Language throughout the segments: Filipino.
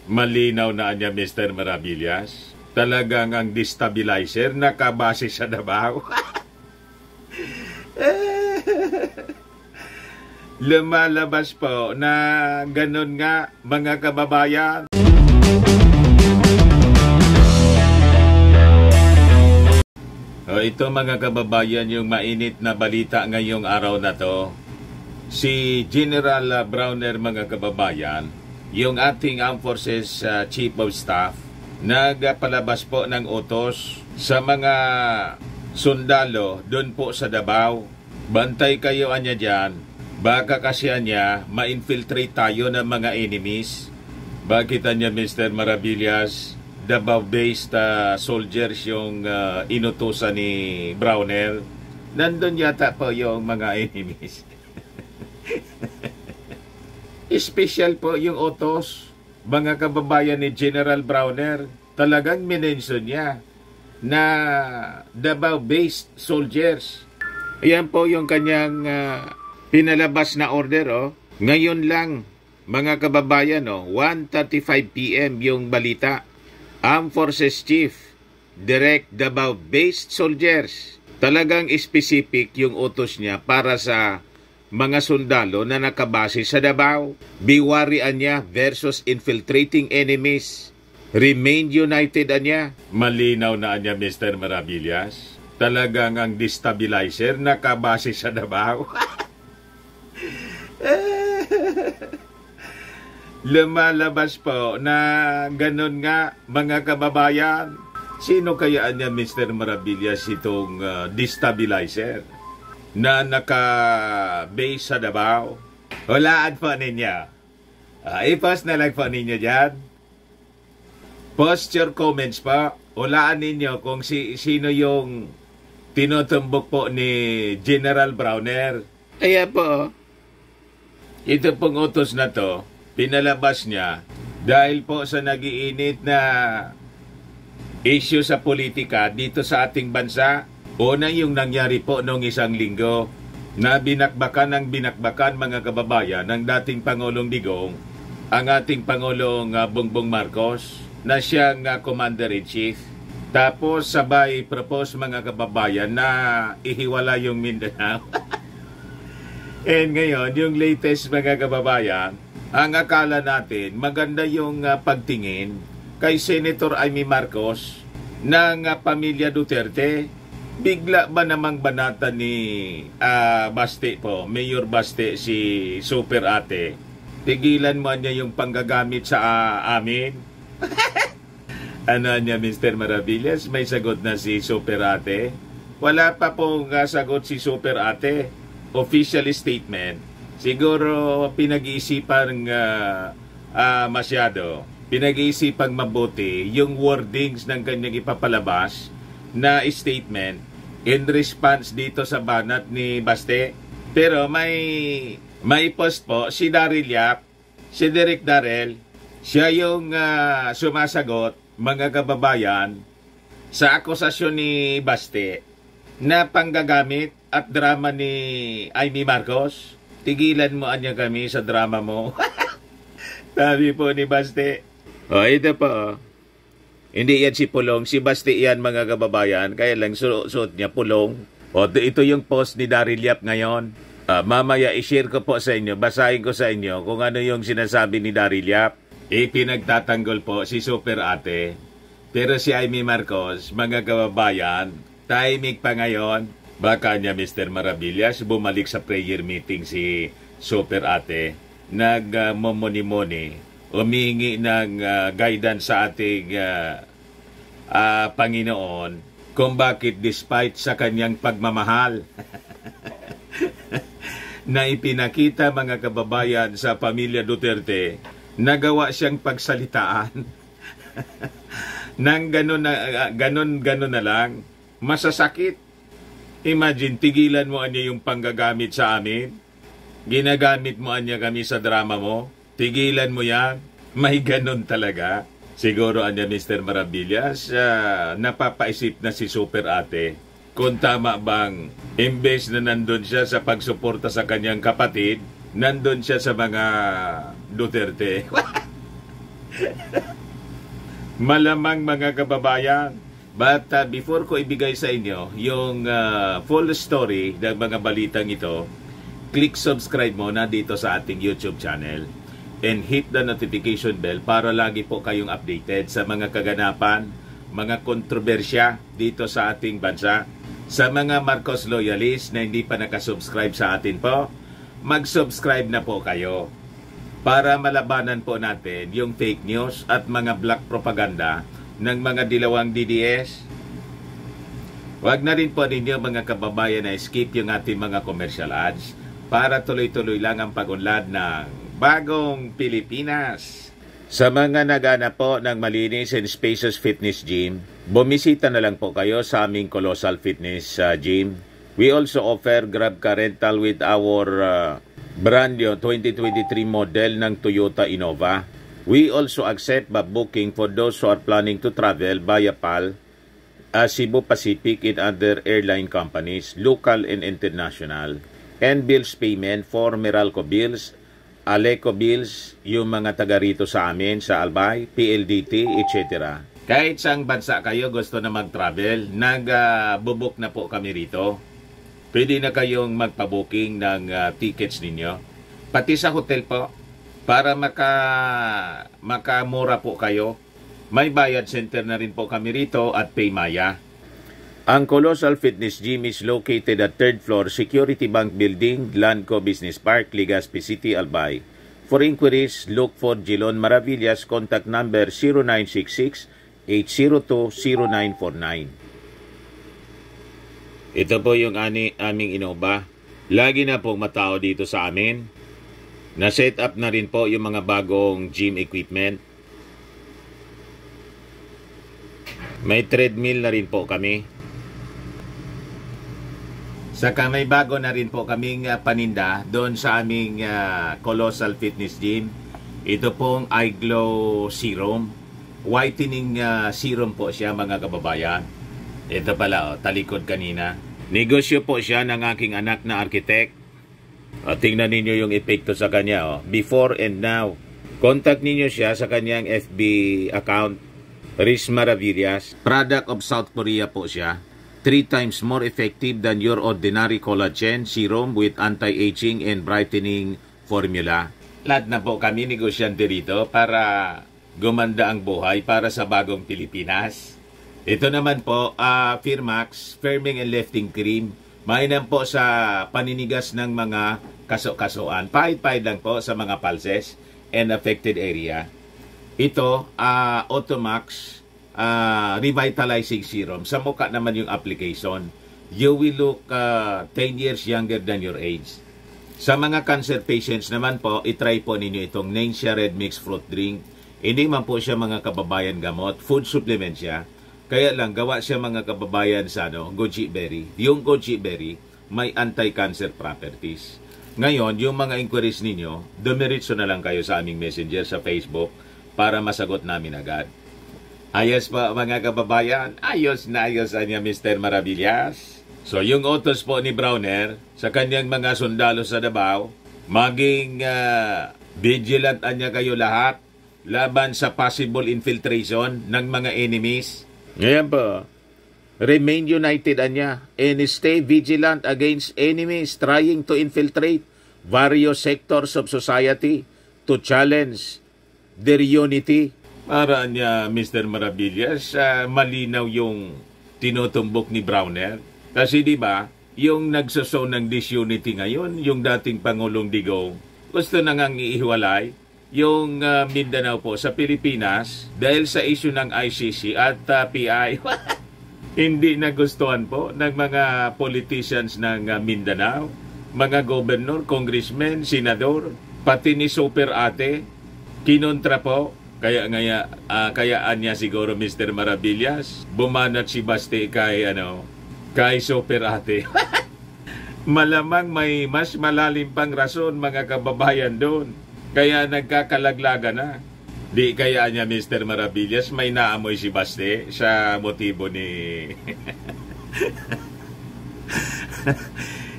Malinaw na niya, Mr. Maravillas. Talagang ang destabilizer nakabase sa Davao. Lumalabas po na ganun nga, mga kababayan. Ito mga kababayan, yung mainit na balita ngayong araw na to. Si General Browner, mga kababayan, yung ating Armed Forces Chief of Staff, nagpalabas po ng utos sa mga sundalo doon po sa Davao. Bantay kayo anya dyan. Baka kasi anya ma-infiltrate tayo ng mga enemies. Bakit anya, Mr. Maravillas? Davao-based soldiers yung inutusan ni Browner. Nandun yata po yung mga enemies. Special po yung utos, mga kababayan ni General Browner. Talagang minention niya na Davao-based soldiers. Ayan po yung kanyang pinalabas na order. Ngayon lang, mga kababayan, 1:35 PM yung balita. Armed Forces Chief, direct Davao-based soldiers. Talagang specific yung utos niya para sa mga sundalo na nakabase sa Davao. Biwarian niya versus infiltrating enemies. Remain united anya. Malinaw na anya, Mr. Maravillas. Talagang ang destabilizer nakabase sa Davao. Lumalabas po na ganun nga, mga kababayan. Sino kaya niya, Mr. Maravillas, itong destabilizer na naka-base sa Davao? Hulaan po ninyo. I-post na lang po ninyo dyan. Post your comments pa. Hulaan ninyo kung sino yung tinutumbok po ni General Browner. Kaya po, ito pong utos na to, pinalabas niya dahil po sa nagiinit na issue sa politika dito sa ating bansa. Una yung nangyari po noong isang linggo na binakbakan mga kababayan ng dating Pangulong Digong, ang ating Pangulong Bongbong Marcos na siyang Commander-in-Chief. Tapos sabay propose, mga kababayan, na ihiwala yung Mindanao. And ngayon, yung latest, mga kababayan, ang akala natin, maganda yung pagtingin kay Senator Amy Marcos ng pamilya Duterte. Bigla ba namang banata ni Baste po, Mayor Baste, si Super Ate? Tigilan mo niya yung panggagamit sa amin? Ano niya, Mr. Maravillas? May sagot na si Super Ate? Wala pa pong sagot si Super Ate. Official statement. Siguro pinag-iisipan masyado. Pinag-iisipan mabuti yung wordings ng kanyang ipapalabas na statement in response dito sa banat ni Baste. Pero may post po si Daryl Yap, si Derek Darrell. Siya yung sumasagot, mga kababayan, sa akusasyon ni Baste na panggagamit at drama ni Amy Marcos. Tigilan mo anya kami sa drama mo. Sabi po ni Baste. Ito po. Hindi yan si Pulong. Si Baste yan, mga kababayan. Kaya lang suot niya Pulong. Ito yung post ni Daryl Yap ngayon. Mamaya i-share ko po sa inyo. Basahin ko sa inyo kung ano yung sinasabi ni Daryl Yap. Pinagtatanggol po si Super Ate. Pero si Amy Marcos, mga kababayan, timing pa ngayon. Baka niya, Mr. Maravillas, bumalik sa prayer meeting si Super Ate. Nagmomoni-moni, humingi ng guidance sa ating Panginoon kung bakit despite sa kanyang pagmamahal na ipinakita, mga kababayan, sa pamilya Duterte, nagawa siyang pagsalitaan ng ganon na lang. Masasakit. Imagine, tigilan mo anya yung panggagamit sa amin. Ginagamit mo anya kami sa drama mo. Tigilan mo yan. May ganon talaga. Siguro anya, Mr. Maravillas, napapaisip na si Super Ate kung tama bang imbes na nandun siya sa pagsuporta sa kanyang kapatid, nandun siya sa mga Duterte. Malamang mga kababayan. But before ko ibigay sa inyo yung full story ng mga balitang ito, click subscribe muna dito sa ating YouTube channel and hit the notification bell para lagi po kayong updated sa mga kaganapan, mga kontrobersya dito sa ating bansa. Sa mga Marcos loyalists na hindi pa nakasubscribe sa atin po, mag-subscribe na po kayo para malabanan po natin yung fake news at mga black propaganda ng mga dilawang DDS. Huwag na rin po ninyo mga kababayan na skip yung ating mga commercial ads para tuloy-tuloy lang ang pag-unlad ng bagong Pilipinas. Sa mga naghanap po ng malinis and spacious fitness gym, bumisita na lang po kayo sa aming Colossal Fitness Gym. We also offer Grab Car Rental with our brand new 2023 model ng Toyota Innova. We also accept booking for those who are planning to travel via PAL, Cebu Pacific and other airline companies, local and international. And bills payment for Meralco bills, Aleco bills, yung mga taga rito sa amin, sa Albay, PLDT, etc. Kahit saang bansa kayo gusto na mag-travel, nag-book na po kami rito. Pwede na kayong magpa-booking ng tickets ninyo. Pati sa hotel po, para makamura po kayo. May bayad center na rin po kami rito at Paymaya. Ang Colossal Fitness Gym is located at 3rd floor Security Bank Building, Landco Business Park, Legazpi City, Albay. For inquiries, look for Jilon Maravillas. Contact number 0966-802-0949. Ito po yung aming Innova. Lagi na pong matao dito sa amin. Na-set up na rin po yung mga bagong gym equipment. May treadmill na rin po kami. Saka may bago na rin po kaming paninda doon sa aming Colossal Fitness Gym. Ito pong iGlow Serum. Whitening serum po siya mga kababayan. Ito pala, talikod kanina. Negosyo po siya ng aking anak na architect. Tingnan ninyo yung epekto sa kanya. Before and now. Contact ninyo siya sa kanyang FB account. Riz Maravillas. Product of South Korea po siya. 3 times more effective than your ordinary collagen serum with anti-aging and brightening formula. Lahat na po kami negosyante rito para gumanda ang buhay para sa bagong Pilipinas. Ito naman po, Firmax Firming and Lifting Cream. Mainam po sa paninigas ng mga kaso-kasuan. Pahit-pahit lang po sa mga pulses and affected area. Ito, Automax Revitalizing Serum. Sa mukha naman yung application. You will look 10 years younger than your age. Sa mga cancer patients naman po, itry po ninyo itong Nensha Red Mix Fruit Drink. Hindi man po siya mga kababayan gamot. Food supplement siya. Kaya lang, gawa siya mga kababayan sa goji berry. Yung goji berry, may anti-cancer properties. Ngayon, yung mga inquiries ninyo, dumiritso na lang kayo sa aming messenger sa Facebook para masagot namin agad. Ayos pa mga kababayan, ayos na ayos niya Mr. Maravillas. So yung utos po ni Browner sa kanyang mga sundalo sa Davao, maging vigilant niya kayo lahat laban sa possible infiltration ng mga enemies. Ngayon po, remain united niya and stay vigilant against enemies trying to infiltrate various sectors of society to challenge their unity. Para niya, Mr. Maravillas, malinaw yung tinutumbok ni Browner. Kasi di ba, yung nagsoso ng disunity ngayon, yung dating Pangulong Digong, gusto na ngang iiwalay yung Mindanao po sa Pilipinas dahil sa issue ng ICC at PI. Hindi nagustuhan po ng mga politicians ng Mindanao, mga gobernador, congressmen, senador, pati ni Super Ate, kinontra po. Kayaan niya siguro Mr. Maravillas bumanat si Baste kay Super Ate. Malamang may mas malalim pang rason mga kababayan doon. Kaya nagkakalaglaga na. Di kaya niya Mr. Maravillas may naamoy si Baste sa motibo ni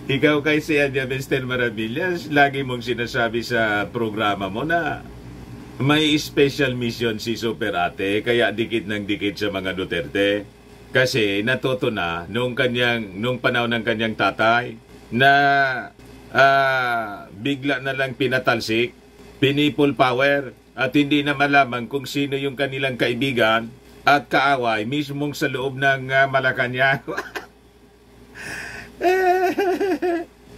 Ikaw kasi niya Mr. Maravillas, lagi mong sinasabi sa programa mo na may special mission si Super Ate, kaya dikit ng dikit sa mga Duterte. Kasi natuto na nung panahon ng kanyang tatay na bigla na lang pinatalsik, pinipul power, at hindi na malaman kung sino yung kanilang kaibigan at kaaway mismong sa loob ng Malacanang.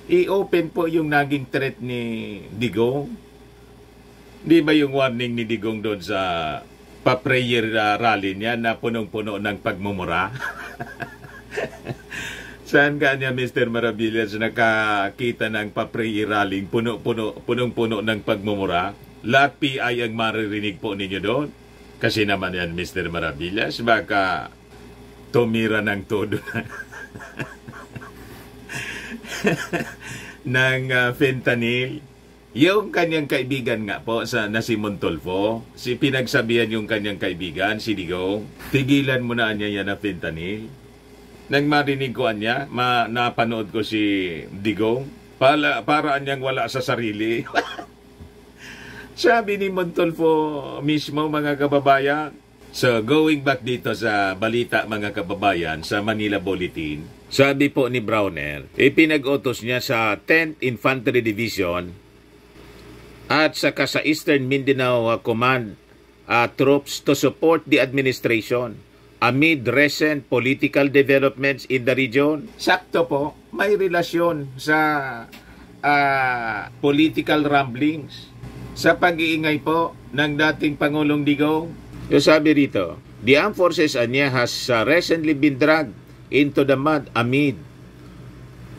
I-open po yung naging threat ni Digong. Di ba yung warning ni Digong doon sa pa-prayer rally niya na punong-puno ng pagmumura? Saan ka niya, Mr. Maravillas, nakakita ng pa-prayer rally punong-puno ng pagmumura? Lahat PI ang maririnig po ninyo doon. Kasi naman yan, Mr. Maravillas, baka tumira ng todo ng fentanyl. Yung kanyang kaibigan nga po na si Montolfo, pinagsabihan yung kanyang kaibigan, si Digong, tigilan mo na niya yan na fentanyl. Nang marinig ko niya, napanood ko si Digong, para niyang wala sa sarili. Sabi ni Montolfo mismo, mga kababayan. So, going back dito sa balita, mga kababayan, sa Manila Bulletin, sabi po ni Browner, ipinag-utos niya sa 10th Infantry Division at saka sa Eastern Mindanao Command troops to support the administration amid recent political developments in the region. Sakto po, may relasyon sa political rumblings, sa pag-iingay po ng dating Pangulong Digong. Yung sabi rito, the armed forces niya has recently been dragged into the mud amid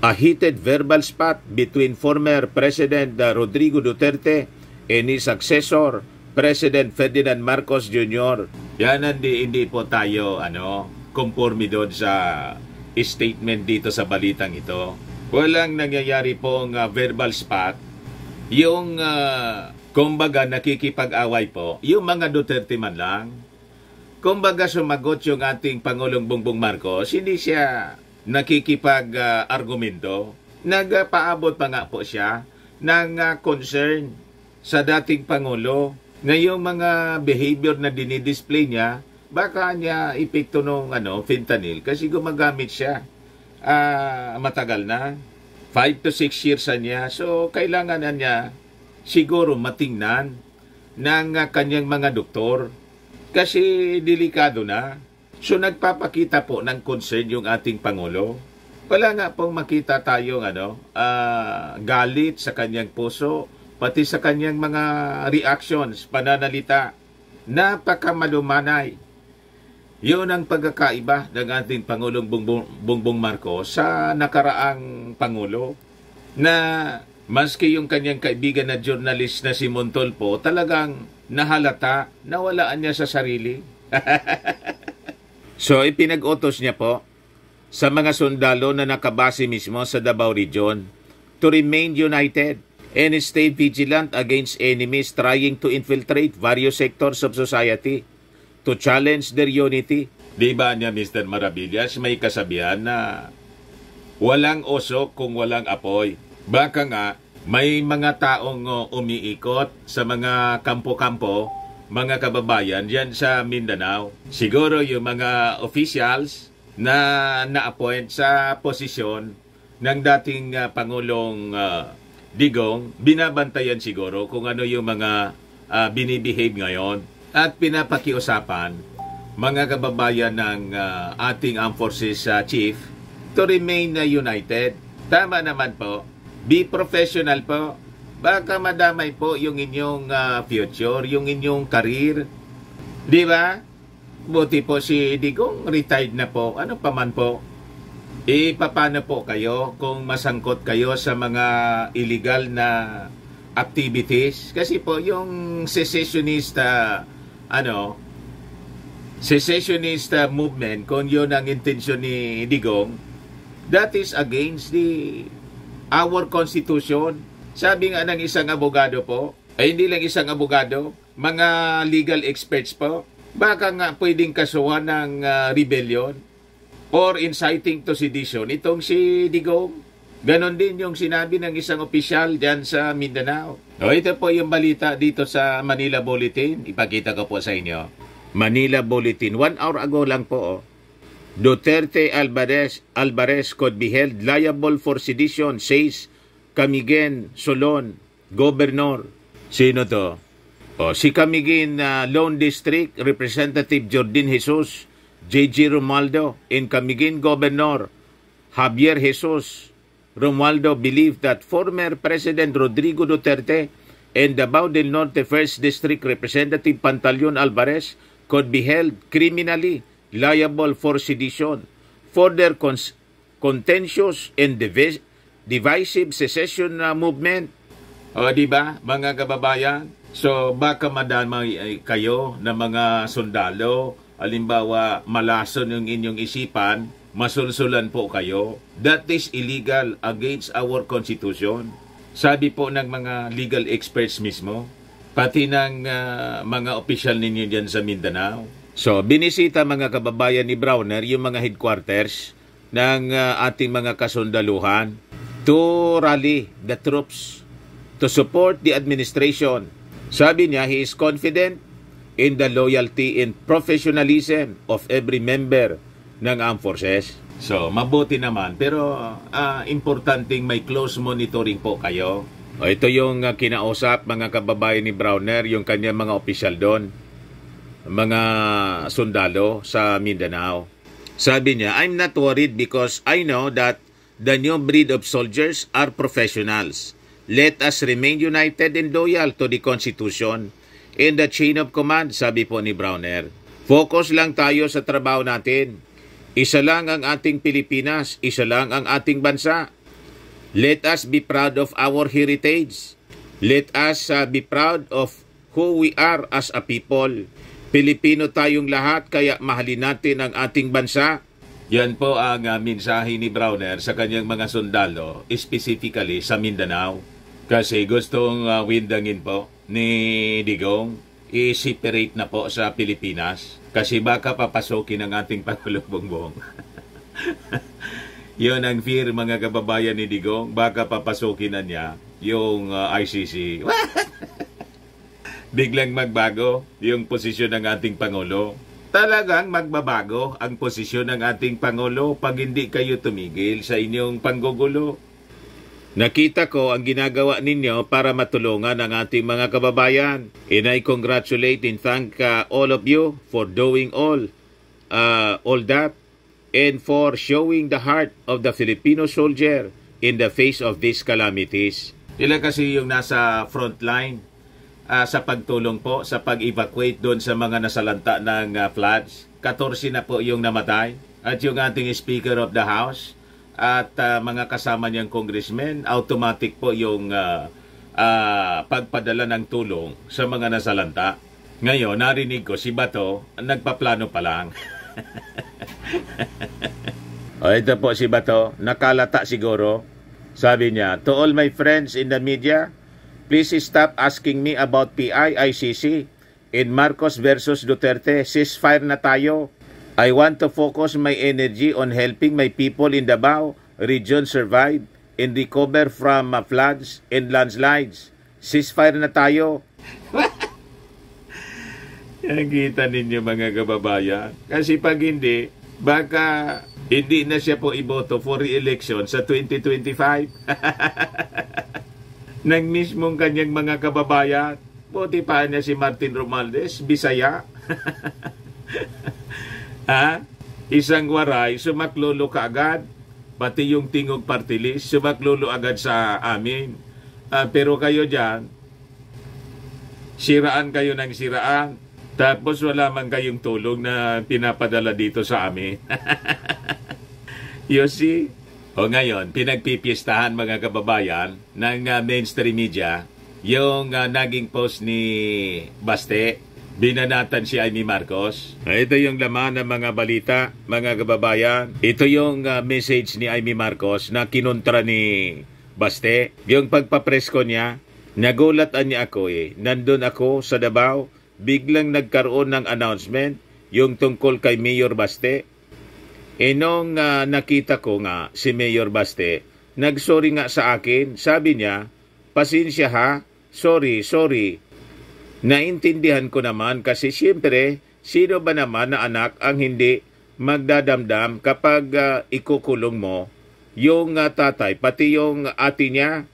a heated verbal spat between former President Rodrigo Duterte and his successor, President Ferdinand Marcos Jr. Yan, hindi po tayo conforme doon sa statement dito sa balitang ito. Walang nangyayari pong verbal spat. Yung kumbaga nakikipag-away po, yung mga Duterte man lang. Kumbaga sumagot yung ating Pangulong Bongbong Marcos, hindi siya nakikipag-argumento. Nagpaabot pa nga po siya ng concern sa dating Pangulo. Ngayong mga behavior na dinidisplay niya, baka niya epekto ng fentanyl kasi gumagamit siya. Matagal na. 5 to 6 years niya. So, kailangan na niya siguro matingnan ng kanyang mga doktor kasi delikado na. So, nagpapakita po ng concern yung ating Pangulo. Wala nga pong makita tayong galit sa kanyang puso, pati sa kanyang mga reactions, pananalita. Napakamalumanay. Yun ang pagkakaiba ng ating Pangulong Bongbong Marcos sa nakaraang Pangulo, na maski yung kanyang kaibigan na journalist na si Montolfo, talagang nahalata, nawalaan niya sa sarili. So, ipinag-utos niya po sa mga sundalo na nakabase mismo sa Davao Region to remain united and stay vigilant against enemies trying to infiltrate various sectors of society to challenge their unity. Di ba niya, Mr. Maravillas, may kasabihan na walang usok kung walang apoy. Baka nga, may mga taong umiikot sa mga kampo-kampo, mga kababayan diyan sa Mindanao. Siguro yung mga officials na na-appoint sa posisyon ng dating Pangulong Digong, binabantayan siguro kung ano yung mga binibehave ngayon at pinapakiusapan mga kababayan ng ating Armed Forces Chief to remain united. Tama naman po. Be professional po. Baka madamay po yung inyong future, yung inyong career. Di ba? Buti po si Digong, retired na po. Ano pa man po. Paano po kayo kung masangkot kayo sa mga illegal na activities? Kasi po yung secessionist movement, kung yun ang intensyon ni Digong, that is against our Constitution. Sabi nga ng isang abogado po, ay hindi lang isang abogado, mga legal experts po, baka nga pwedeng kasuhan ng rebellion or inciting to sedition itong si Digong. Ganon din yung sinabi ng isang opisyal dyan sa Mindanao. O, ito po yung balita dito sa Manila Bulletin. Ipakita ko po sa inyo. Manila Bulletin. 1 hour ago lang po. Oh. Duterte Alvarez could be held liable for sedition, says Camiguin Solon, Governor. Sino to? O, si Camiguin Lone District Representative Jordan Jesus, J.G. Romualdo, and Camiguin Governor Javier Jesus Romualdo believed that former President Rodrigo Duterte and Davao del Norte 1st District Representative Pantaleon Alvarez could be held criminally liable for sedition for their contentious and divisive secession movement. O, di ba, mga kababayan? So, baka madamay kayo na mga sundalo, halimbawa, malason yung inyong isipan, masulsulan po kayo. That is illegal against our Constitution. Sabi po ng mga legal experts mismo, pati ng mga opisyal ninyo dyan sa Mindanao. So, binisita mga kababayan ni Browner yung mga headquarters ng ating mga kasundaluhan to rally the troops to support the administration. Sabi niya, he is confident in the loyalty and professionalism of every member ng armed forces. So, mabuti naman. Pero, importanteng may close monitoring po kayo. O, ito yung kinausap mga kababayan ni Browner, yung kanyang mga opisyal doon, mga sundalo sa Mindanao. Sabi niya, I'm not worried because I know that the new breed of soldiers are professionals. Let us remain united and loyal to the Constitution and the chain of command, sabi po ni Browner. Focus lang tayo sa trabaho natin. Isa lang ang ating Pilipinas, isa lang ang ating bansa. Let us be proud of our heritage. Let us be proud of who we are as a people. Pilipino tayong lahat, kaya mahalin natin ang ating bansa. Yan po ang mensahe ni Browner sa kanyang mga sundalo, specifically sa Mindanao. Kasi gustong windangin po ni Digong, i-separate na po sa Pilipinas. Kasi baka papasukin ang ating Pangulong Bongbong. Yun ang fear mga kababayan ni Digong, baka papasukin na niya yung ICC. Biglang magbago yung posisyon ng ating Pangulo. Talagang magbabago ang posisyon ng ating Pangulo pag hindi kayo tumigil sa inyong panggugulo. Nakita ko ang ginagawa ninyo para matulungan ang ating mga kababayan. And I congratulate and thank all of you for doing all that and for showing the heart of the Filipino soldier in the face of these calamities. Sila kasi yung nasa front line sa pagtulong po, sa pag-evacuate doon sa mga nasalanta ng floods. 14 na po yung namatay. At yung ating Speaker of the House at mga kasama niyang congressmen, automatic po yung pagpadala ng tulong sa mga nasalanta. Ngayon, narinig ko si Bato, nagpaplano pa lang. O, ito po si Bato, nakalata siguro. Sabi niya, to all my friends in the media, please stop asking me about PI, ICC, and Marcos versus Duterte. Ceasefire na tayo. I want to focus my energy on helping my people in Davao region survive and recover from floods and landslides. Ceasefire na tayo. Yan kita ninyo mga kababayan. Kasi pag hindi, baka hindi na siya po iboto for re-election sa 2025. Nang mismong kanyang mga kababayan, buti pa niya si Martin Romualdez, Bisaya. Ha? Isang waray, sumaklolo ka agad. Pati yung tingog party list, sumaklolo agad sa amin. Pero kayo dyan, siraan kayo ng siraan. Tapos wala man kayong tulong na pinapadala dito sa amin. You see? O ngayon, pinagpipiestahan mga kababayan ng mainstream media yung naging post ni Baste. Binanatan si Amy Marcos. Ito yung laman ng mga balita, mga kababayan. Ito yung message ni Amy Marcos na kinontra ni Baste. Yung pagpapresko niya, nagulatan niya ako Nandun ako sa Davao, biglang nagkaroon ng announcement yung tungkol kay Mayor Baste. Nung nakita ko nga si Mayor Baste, nagsorry nga sa akin, sabi niya, pasensya ha, sorry. Naintindihan ko naman kasi siyempre, sino ba naman na anak ang hindi magdadamdam kapag ikukulong mo yung tatay, pati yung ate niya.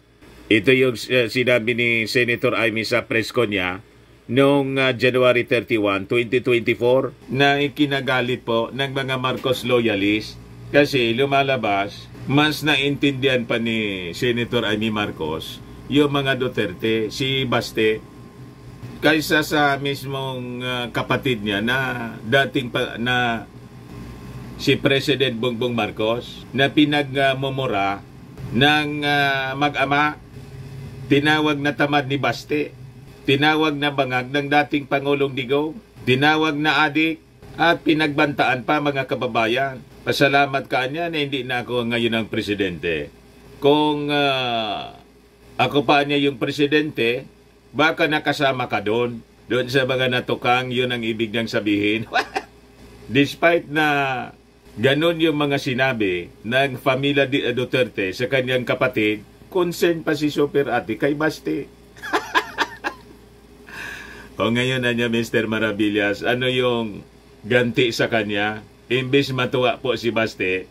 Ito yung sinabi ni Senator Amy sa press con niya noong January 31, 2024 na ikinagalit po ng mga Marcos loyalists kasi lumalabas, mas naintindihan pa ni Senator Amy Marcos yung mga Duterte, si Baste, kaysa sa mismong kapatid niya na dating na si President Bongbong Marcos na pinagmumura ng mag-ama, tinawag na tamad ni Baste, tinawag na bangag ng dating Pangulong Digong, tinawag na adik at pinagbantaan pa mga kababayan. Pasalamat ka niya na hindi na ako ngayon ang presidente. Kung ako pa niya yung presidente, baka nakasama ka doon sa mga natukang, yun ang ibig niyang sabihin. Despite na ganon yung mga sinabi ng Pamilya Duterte sa kanyang kapatid, concern pa si Super Ate kay Baste. O ngayon na niya, Mr. Maravillas, ano yung ganti sa kanya? Imbes matuwa po si Baste,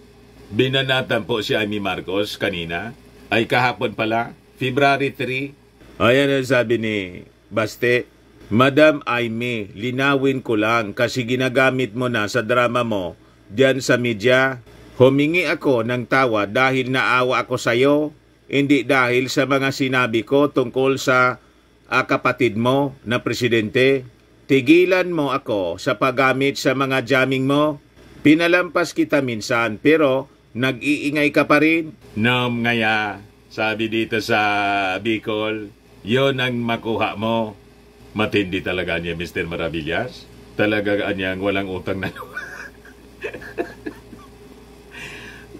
binanatan po si Amy Marcos kanina, ay kahapon pala, February 3. Ayan ang sabi ni Baste, Madam Amy, linawin ko lang kasi ginagamit mo na sa drama mo diyan sa media. Humingi ako ng tawa dahil naawa ako sa iyo, hindi dahil sa mga sinabi ko tungkol sa kapatid mo na presidente. Tigilan mo ako sa paggamit sa mga jamming mo. Pinalampas kita minsan pero nag-iingay ka pa rin. Ngaya, sabi dito sa Bicol, yon ang makuha mo. Matindi talaga niya, Mr. Maravillas. Talaga niyang walang utang na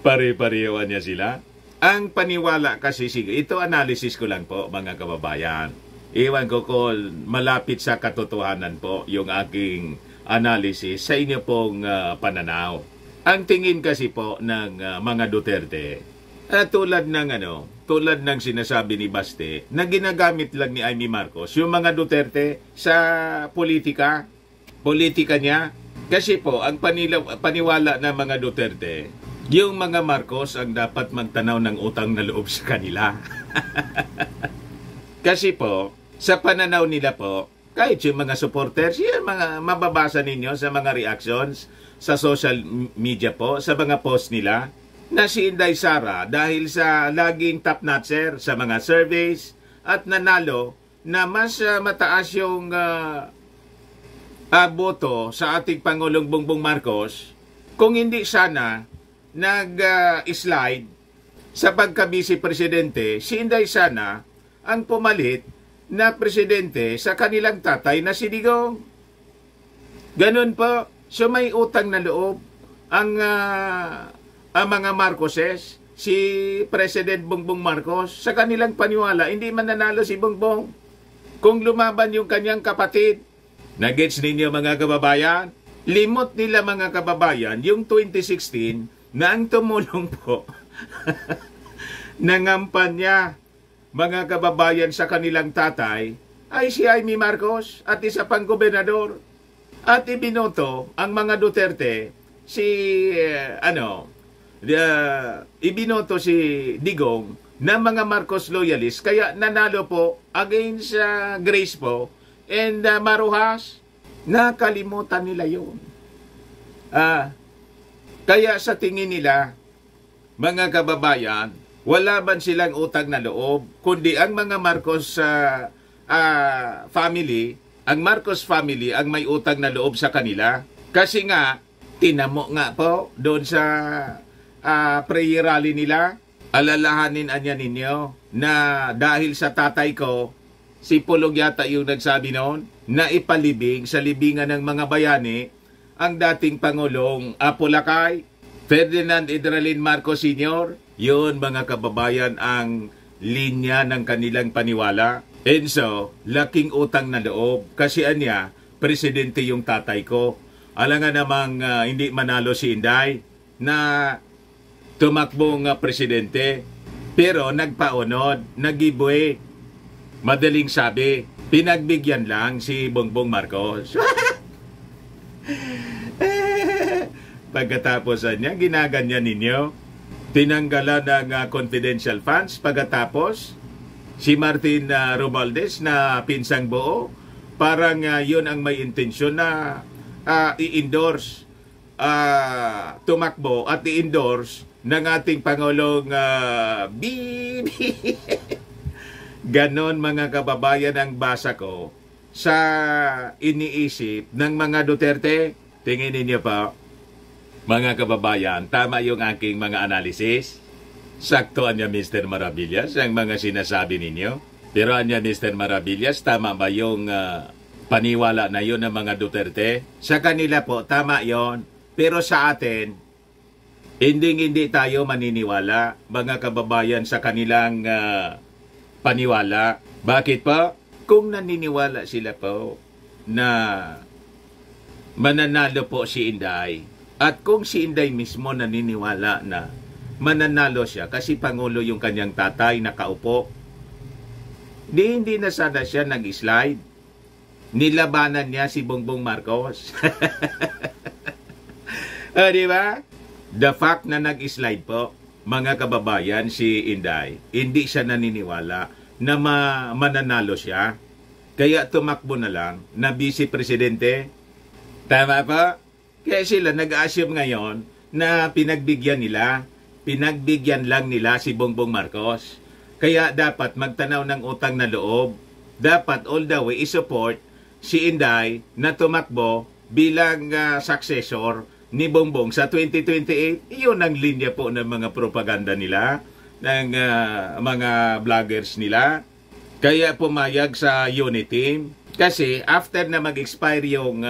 pare-pareho niya sila. Ang paniwala kasi, ito analysis ko lang po mga kababayan. Iwan ko kung malapit sa katotohanan po yung aking analysis sa inyo pong pananaw. Ang tingin kasi po ng mga Duterte, tulad ng sinasabi ni Baste, na ginagamit lang ni Amy Marcos yung mga Duterte sa politika niya. Kasi po, ang paniwala ng mga Duterte, yung mga Marcos ang dapat magtanaw ng utang na loob sa kanila. Kasi po, sa pananaw nila po, kahit yung mga supporters, yung mga mababasa ninyo sa mga reactions sa social media po, sa mga post nila, na si Inday Sara dahil sa laging top-notcher sa mga surveys at nanalo na mas mataas yung boto sa ating Pangulong Bongbong Marcos, kung hindi sana nag-slide sa pagka-vice presidente, si Inday sana ang pumalit na presidente sa kanilang tatay na si Digong. Ganun po. So may utang na loob ang mga Marcoses, si President Bongbong Marcos, sa kanilang paniwala, hindi mananalo si Bongbong kung lumaban yung kanyang kapatid. Nagets ninyo mga kababayan? Limot nila mga kababayan yung 2016 na ang tumulong po nangampanya mga kababayan sa kanilang tatay ay si Amy Marcos at isa pang gobernador. At ibinoto ang mga Duterte ibinoto si Digong na mga Marcos loyalists, kaya nanalo po against Grace po and Maruhas. Nakalimutan nila yun. Kaya sa tingin nila, mga kababayan, wala man silang utang na loob, kundi ang mga Marcos family, ang Marcos family ang may utang na loob sa kanila. Kasi nga, tinamo nga po doon sa prayer rally nila, alalahanin anya ninyo na dahil sa tatay ko, si Pulong yata yung nagsabi noon, na ipalibing sa libingan ng mga bayani ang dating Pangulong Apolacay, Ferdinand Idralin Marcos Sr. Yun mga kababayan ang linya ng kanilang paniwala. And so, laking utang na loob kasi anya, presidente yung tatay ko. Alam nga namang hindi manalo si Inday na tumakbong presidente, pero nagpaunod, nag-giveaway. Madaling sabi, pinagbigyan lang si Bongbong Marcos. Pagkatapos niya, ginaganyan ninyo. Tinanggalan ng confidential funds. Pagkatapos, si Martin Romualdez na pinsang buo, parang yun ang may intensyon na i-endorse, tumakbo at i-endorse ng ating Pangulong Bibi. Ganon mga kababayan ang basa ko sa iniisip ng mga Duterte. Tingin ninyo pa, mga kababayan, tama yung aking mga analisis? Saktoan niya Mr. Maravillas ang mga sinasabi ninyo? Pero niya Mr. Maravillas, tama ba yung paniwala na yun ng mga Duterte? Sa kanila po, tama yon. Pero sa atin, hindi tayo maniniwala, mga kababayan, sa kanilang paniwala. Bakit po? Kung naniniwala sila po na mananalo po si Inday, at kung si Inday mismo naniniwala na mananalo siya kasi Pangulo yung kanyang tatay nakaupo, hindi na sana siya nag-slide. Nilabanan niya si Bongbong Marcos. Di ba? The fact na nag-slide po, mga kababayan, si Inday, hindi siya naniniwala na mananalo siya. Kaya tumakbo na lang na vice presidente. Tama pa? Kaya sila nag-assume ngayon na pinagbigyan lang nila si Bongbong Marcos. Kaya dapat magtanaw ng utang na loob. Dapat all the way isupport si Inday na tumakbo bilang successor ni Bongbong sa 2028. Iyon ang linya po ng mga propaganda nila, ng mga vloggers nila. Kaya pumayag sa unity kasi after na mag-expire yung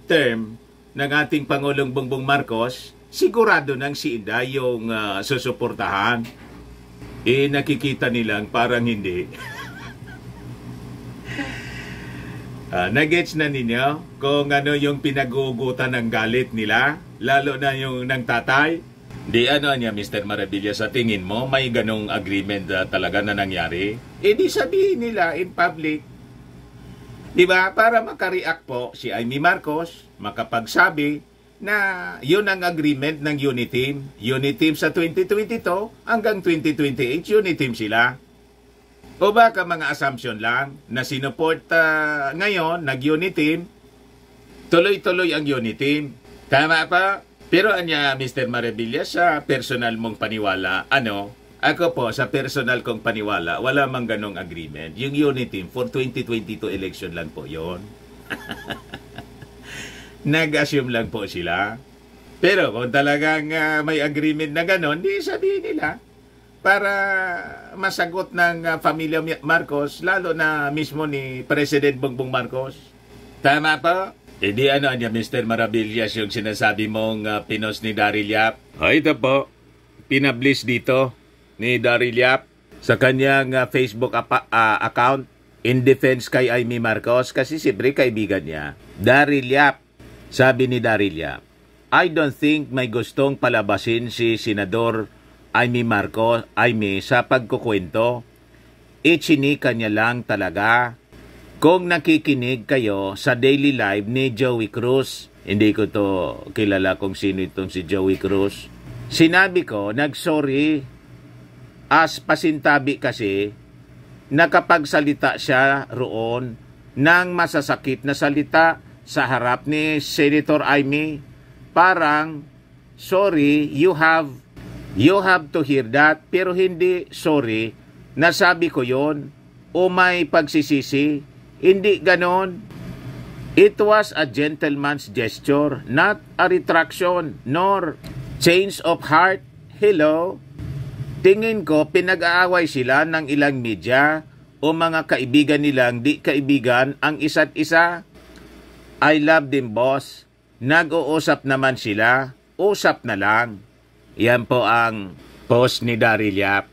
term ng ating Pangulong Bongbong Marcos, sigurado nang si Inday yung susuportahan. Nakikita nilang parang hindi. Nagets na ninyo kung ano yung pinag-uugutan ng galit nila, lalo na yung ng tatay? Di niya Mr. Maravilla, sa tingin mo may ganong agreement talaga na nangyari? Di sabihin nila in public. Diba? Para makareact po si Amy Marcos, makapagsabi na yun ang agreement ng Uniteam. Uniteam sa 2022 hanggang 2028, Uniteam sila. O baka mga assumption lang na sinuport ngayon, nag-Uniteam, tuloy-tuloy ang Uniteam. Tama pa? Pero anya, Mr. Maravilla, sa personal mong paniwala, ako po, sa personal kong paniwala, wala mang ganong agreement. Yung Uniteam for 2022 election lang po yon. Nag-assume lang po sila. Pero kung talagang may agreement na ganon, di sabihin nila. Para masagot ng pamilya Marcos, lalo na mismo ni President Bongbong Marcos. Tama po? Di niya Mr. Maravillas yung sinasabi mong pinos ni Daryl Yap? Ito po, pinablis dito ni Daryl Yap sa kanyang Facebook account in defense kay Amy Marcos kasi siyempre kaibigan niya. Daryl Yap, sabi ni Daryl Yap, I don't think may gustong palabasin si Senador Amy Marcos, sa pagkukwento. Ichinika niya lang talaga. Kung nakikinig kayo sa daily live ni Joey Cruz, hindi ko to kilala kung sino itong si Joey Cruz. Sinabi ko, nagsorry. As pasintabi kasi, nakapagsalita siya roon ng masasakit na salita sa harap ni Senator Amy. Parang, sorry, you have to hear that, pero hindi sorry, nasabi ko yon o may pagsisisi. Hindi ganon. It was a gentleman's gesture, not a retraction, nor change of heart. Hello? Tingin ko, pinag-aaway sila ng ilang media o mga kaibigan nilang di kaibigan ang isa't isa. I love them, boss. Nag-uusap naman sila. Usap na lang. Yan po ang post ni Daryl Yap.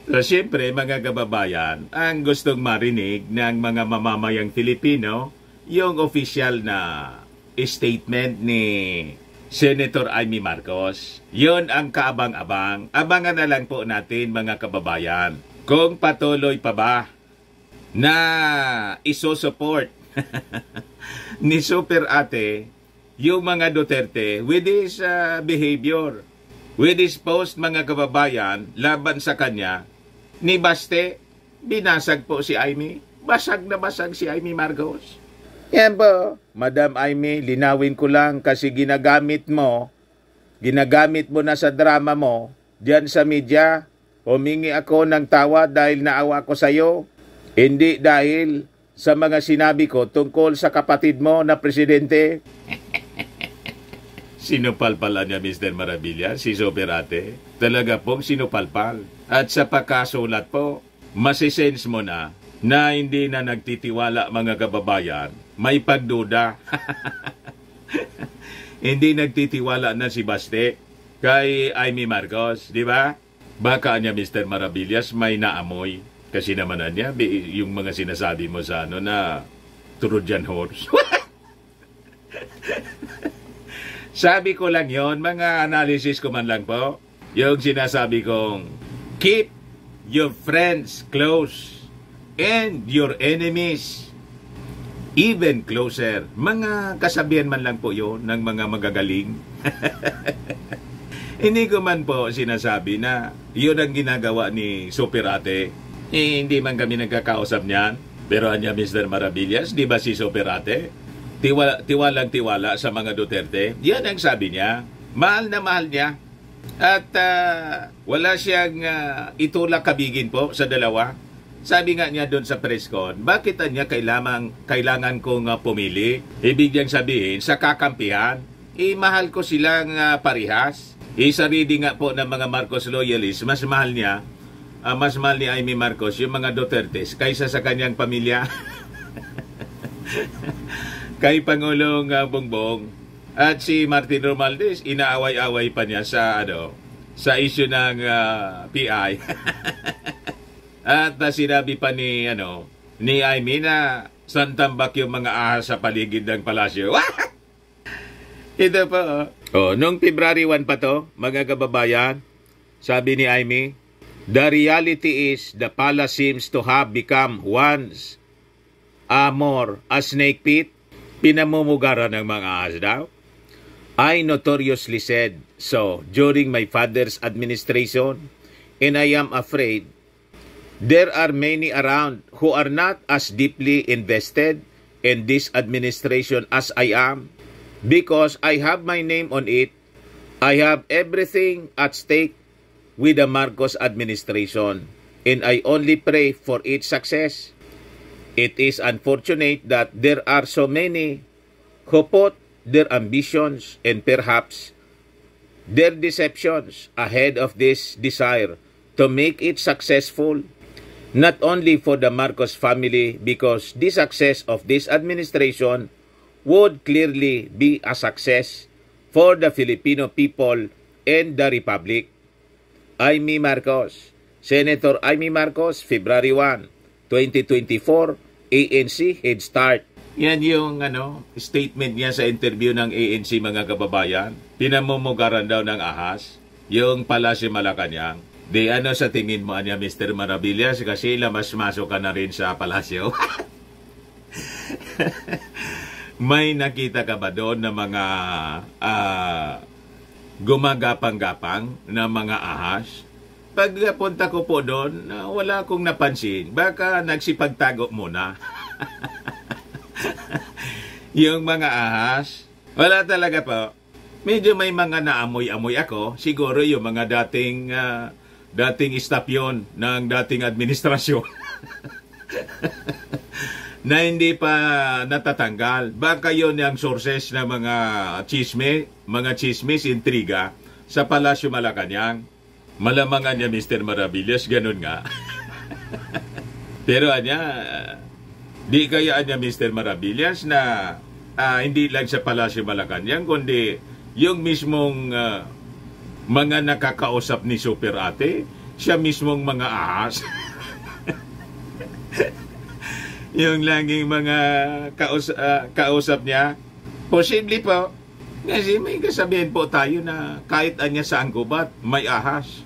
So, siyempre, mga kababayan, ang gustong marinig ng mga mamamayang Filipino, yung official na statement ni Senator Amy Marcos. Yun ang kaabang-abang. Abangan na lang po natin, mga kababayan. kung patuloy pa ba na isosupport ni Super Ate yung mga Duterte with his behavior, with his post, mga kababayan, laban sa kanya. Ni Baste, binasag po si Amy. Basag na basag si Amy Marcos. Yan po, Madam Amy, linawin ko lang kasi ginagamit mo na sa drama mo, diyan sa media. Humingi ako ng tawa dahil naawa ko sa iyo. Hindi dahil sa mga sinabi ko tungkol sa kapatid mo na presidente. Sinupalpal niya, Mr. Maravilla, si Super Ate. Talaga pong sinupalpal. At sa pagkasulat po, masisense mo na hindi na nagtitiwala, mga kababayan. May pagduda. Hindi nagtitiwala na si Baste kay Amy Marcos, di ba? Baka niya, Mr. Maravillas, may naamoy. Kasi naman niya, yung mga sinasabi mo sa na Trojan horse. Sabi ko lang yon, mga analysis ko man lang po. Yung sinasabi kong, keep your friends close and your enemies even closer. Mga kasabihan man lang po yun ng mga magagaling. Hindi ko man po sinasabi na yun ang ginagawa ni Super Ate. Hindi man kami nagkakausap niyan. Pero anya, Mr. Maravillas, di ba si Super Ate? Tiwalang-tiwala sa mga Duterte. Yan ang sabi niya. Mahal na mahal niya. At wala siyang itulak kabigin po sa dalawa. Sabi nga niya doon sa press con, bakit niya kailangan kong pumili? Ibig niyang sabihin, sa kakampihan, mahal ko silang parihas. Sa reading nga po ng mga Marcos loyalists, mas mahal ni Amy Marcos yung mga Dutertes kaysa sa kanyang pamilya. Kay Pangulong Bongbong at si Martin Romualdez, inaaway-away pa niya sa issue ng PI. At sinabi pa ni Amy na santambak yung mga ahas sa paligid ng palasyo. Ito po. Nung February 1 pa to, mga kababayan, sabi ni Amy, the reality is the palace seems to have become once more a snake pit. Pinamumugaran ng mga ahas daw. I notoriously said so during my father's administration, and I am afraid there are many around who are not as deeply invested in this administration as I am, because I have my name on it. I have everything at stake with the Marcos administration, and I only pray for its success. It is unfortunate that there are so many who put their ambitions and perhaps their deceptions ahead of this desire to make it successful, not only for the Marcos family, because the success of this administration would clearly be a success for the Filipino people and the Republic. Amy Marcos, Senator Amy Marcos, February 1, 2024, ANC Head Start. Yan yung statement niya sa interview ng ANC, mga kababayan. Pinamumugaran daw ng ahas yung Palasyo Malacanang. Di sa tingin mo niya, Mr. Maravillas, kasi lamas-masok ka na rin sa palasyo. May nakita ka ba doon na mga gumagapang-gapang na mga ahas? Pagpunta ko po doon, wala akong napansin. Baka nagsipagtago muna. Yung mga ahas, wala talaga po. Medyo may mga naamoy-amoy ako. Siguro yung mga dating staff yun ng dating administrasyon. Na hindi pa natatanggal. Baka yun yung sources ng mga chismis, intriga sa Palasyo Malacanang. Malamangan niya, Mr. Maravillas, ganun nga. Pero di kaya niya, Mr. Maravillas, na hindi lang sa Palasyo Malacanang, kundi yung mismong mga nakakausap ni Super Ate, siya mismong mga ahas. Yung laging mga kausap niya, posible po. Kasi may kasabihin po tayo na kahit anya sa anggubat, may ahas.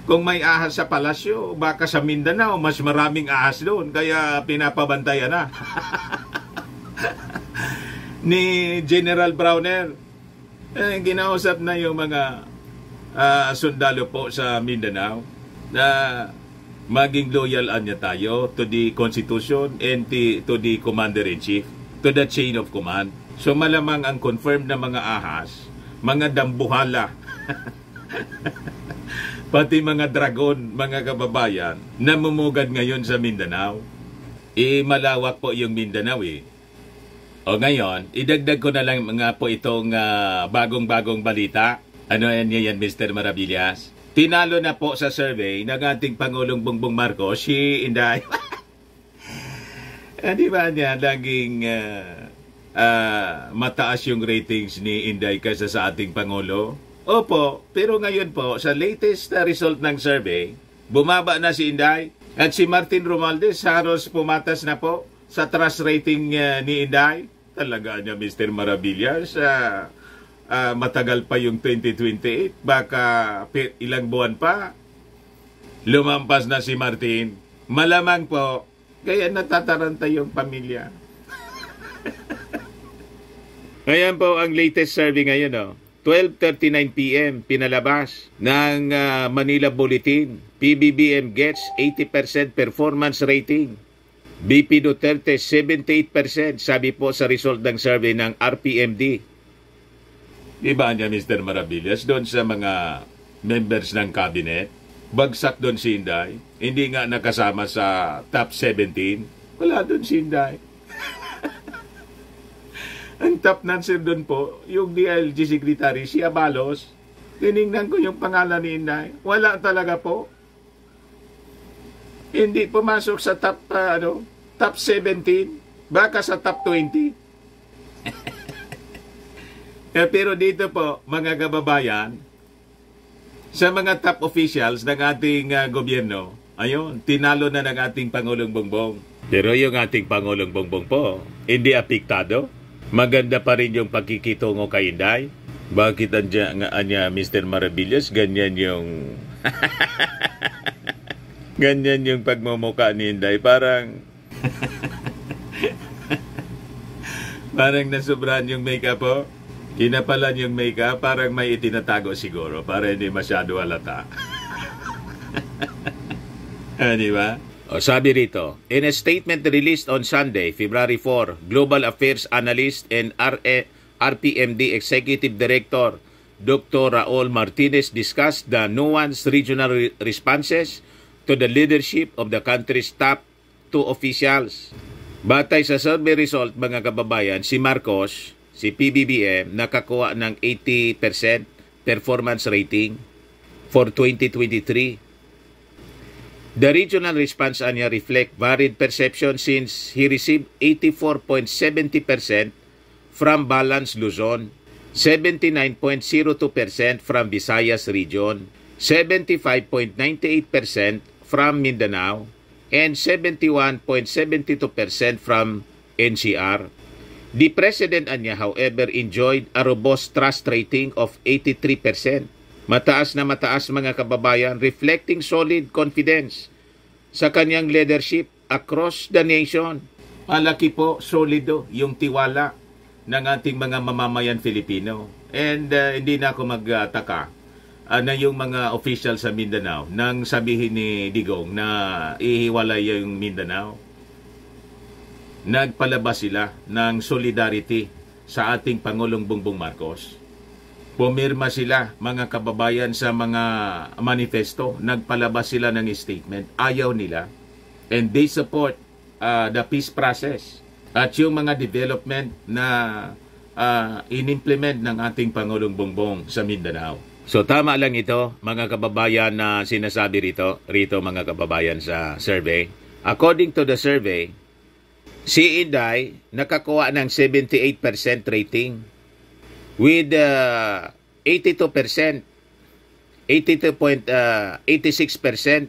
Kung may ahas sa palasyo, baka sa Mindanao, mas maraming ahas doon, kaya pinapabantayan na. Ni General Browner, ginausap na yung mga sundalo po sa Mindanao na maging loyal anya tayo to the Constitution and to the Commander-in-Chief, to the chain of command. So malamang ang confirmed na mga ahas, mga dambuhala, pati mga dragon, mga kababayan, namumugad ngayon sa Mindanao. Malawak po yung Mindanao O ngayon, idagdag ko na lang mga po itong bagong-bagong balita. Ano yan, Mr. Maravillas? Tinalo na po sa survey ng ating Pangulong Bongbong Marcos, si Inday. Di ba niya, laging mataas yung ratings ni Inday kaysa sa ating Pangulo? Opo, pero ngayon po, sa latest result ng survey, bumaba na si Inday at si Martin Romualdez halos pumatas na po sa trust rating ni Inday. Talaga niya, Mr. Maravillas, matagal pa yung 2028, baka ilang buwan pa, lumampas na si Martin. Malamang po, kaya natataranta yung pamilya. Ngayon po ang latest survey ngayon, 12:39 PM, pinalabas ng Manila Bulletin. PBBM gets 80% performance rating. BP Duterte 78%, sabi po sa result ng survey ng RPMD. Iba niya, Mr. Maravillas, doon sa mga members ng cabinet, bagsak doon si Inday. Hindi nga nakasama sa top 17. Wala doon si Inday. Ang top answer doon po, yung DILG Secretary, si Abalos. Tinignan ko yung pangalan ni Inday. Wala talaga po. Hindi pumasok sa top, top 17. Baka sa top 20. Pero dito po, mga kababayan, sa mga top officials ng ating gobyerno, ayun, tinalo na ng ating Pangulong Bongbong. Pero yung ating Pangulong Bongbong po, hindi apektado. Maganda pa rin yung pagkikitungo kay Inday. Bakit anya Mr. Maravillas, ganyan yung ganyan yung pagmumukha ni Inday, parang parang nasubrahan yung makeup po. Kinapalan yung makeup, parang may itinatago siguro para hindi masyado halata. Di ba? O, sabi rito, in a statement released on Sunday, February 4, Global Affairs Analyst and RPMD Executive Director Dr. Raul Martinez discussed the nuanced regional responses to the leadership of the country's top 2 officials. Batay sa survey result, mga kababayan, si Marcos, si PBBM, nakakuha ng 80% performance rating for 2023. The regional response niya reflect varied perception since he received 84.70% from Balance Luzon, 79.02% from Visayas region, 75.98% from Mindanao, and 71.72% from NCR. The President niya, however, enjoyed a robust trust rating of 83%. Mataas na mataas, mga kababayan, reflecting solid confidence sa kanyang leadership across the nation. Malaki po, solido yung tiwala ng ating mga mamamayan Filipino. And hindi na ako magtaka na yung mga official sa Mindanao nang sabihin ni Digong na ihiwalay yung Mindanao. Nagpalabas sila ng solidarity sa ating Pangulong Bongbong Marcos. Pumirma sila, mga kababayan, sa mga manifesto. Nagpalabas sila ng statement. Ayaw nila. And they support the peace process. At yung mga development na in-implement ng ating Pangulong Bongbong sa Mindanao. So tama lang ito, mga kababayan, na sinasabi rito mga kababayan sa survey. According to the survey, si Inday nakakuha ng 78% rating with 82%, 82.86%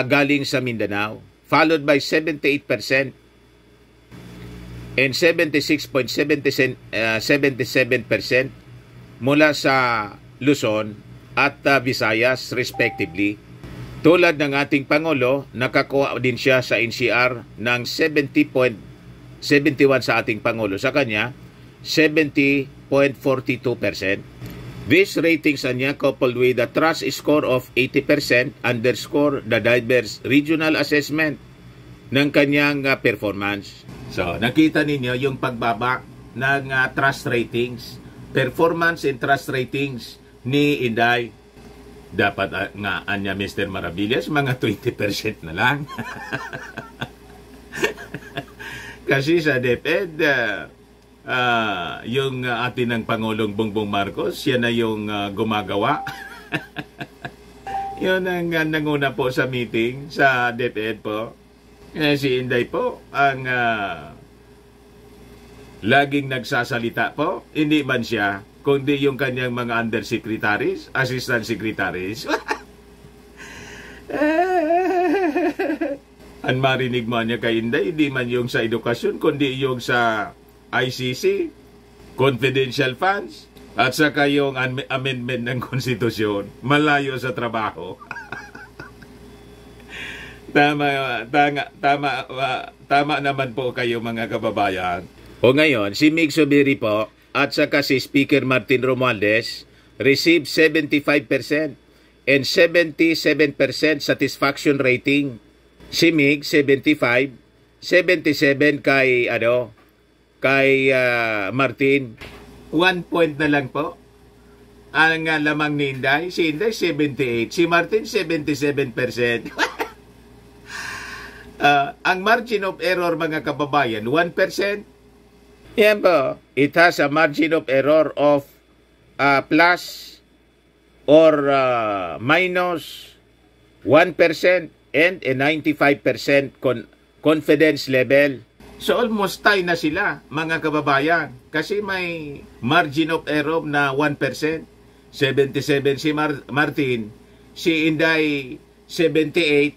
galing sa Mindanao, followed by 78% and 76.77% mula sa Luzon at Visayas respectively. Tulad ng ating Pangulo, nakakuha din siya sa NCR ng 70.71 sa ating Pangulo. Sa kanya, 70.42%. These ratings niya coupled with a trust score of 80% underscore the diverse regional assessment ng kanyang performance. So, nakita ninyo yung pagbaba ng trust ratings, performance and trust ratings ni Inday. Dapat nga anya Mr. Maravillas, mga 20% na lang. Kasi sa DepEd, yung atin ng Pangulong Bongbong Marcos, yan na yung gumagawa. Yun ang nanguna po sa meeting sa DepEd po. Si Inday po ang laging nagsasalita po. Hindi man siya, kundi yung kanyang mga undersecretaries, assistant secretaries. Ang marinig mo niya kay Inday, hindi man yung sa edukasyon, kundi yung sa ICC, confidential funds, at saka yung amendment ng konstitusyon, malayo sa trabaho. Tama naman po kayo mga kababayan. O ngayon, si Mig Zubiri po at saka si Speaker Martin Romualdez received 75% and 77% satisfaction rating. Si Mig 75, 77 kay Martin. 1 point na lang po ang lamang ni Inday. Si Inday 78, si Martin 77%. Ang margin of error mga kababayan 1%. Yan po, it has a margin of error of plus or minus 1% and a 95% confidence level. So almost tie na sila mga kababayan kasi may margin of error na 1%. 77 si Martin, si Inday 78.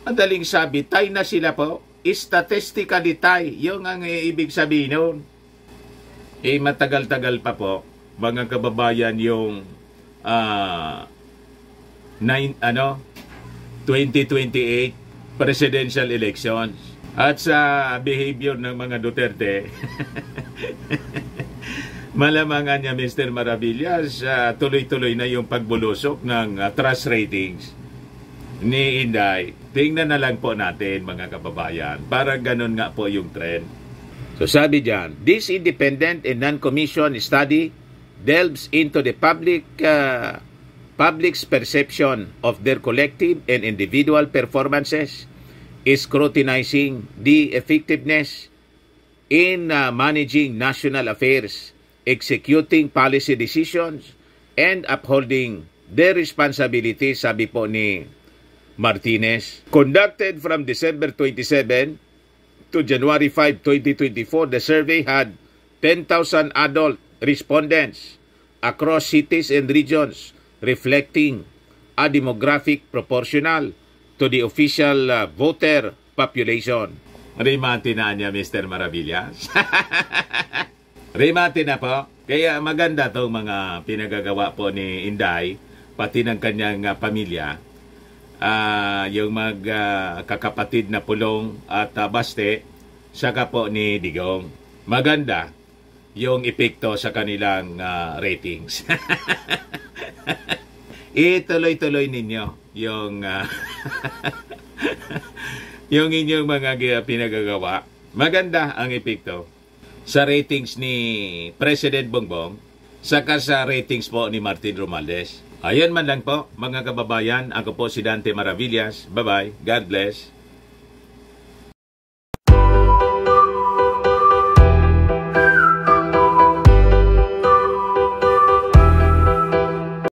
Madaling sabi, tie na sila po. Statistically tie. Yung ang ibig sabihin nun. Matagal-tagal pa po mga kababayan yung 2028 presidential elections. At sa behavior ng mga Duterte, malamangan niya Mr. Maravillas, tuloy-tuloy na yung pagbulusok ng trust ratings ni Inday. Tingnan na lang po natin mga kababayan. Parang ganun nga po yung trend. So sabi diyan, this independent and non-commissioned study delves into the public's perception of their collective and individual performances, is scrutinizing the effectiveness in managing national affairs, executing policy decisions, and upholding their responsibilities, sabi po ni Martinez. Conducted from December 27 to January 5, 2024, the survey had 10,000 adult respondents across cities and regions, reflecting a demographic proportional to the official voter population. Remate na niya, Mr. Maravillas. Remate na po. Kaya maganda itong mga pinagagawa po ni Inday, pati ng kanyang pamilya. Yung magkakapatid na Pulong at Baste, saka po ni Digong. Maganda yung epekto sa kanilang ratings. Ituloy-tuloy ninyo yung yung inyong mga pinagagawa. Maganda ang epekto sa ratings ni President Bongbong saka sa ratings po ni Martin Romualdez. Ayan man lang po mga kababayan. Ako po si Dante Maravillas. Bye-bye. God bless.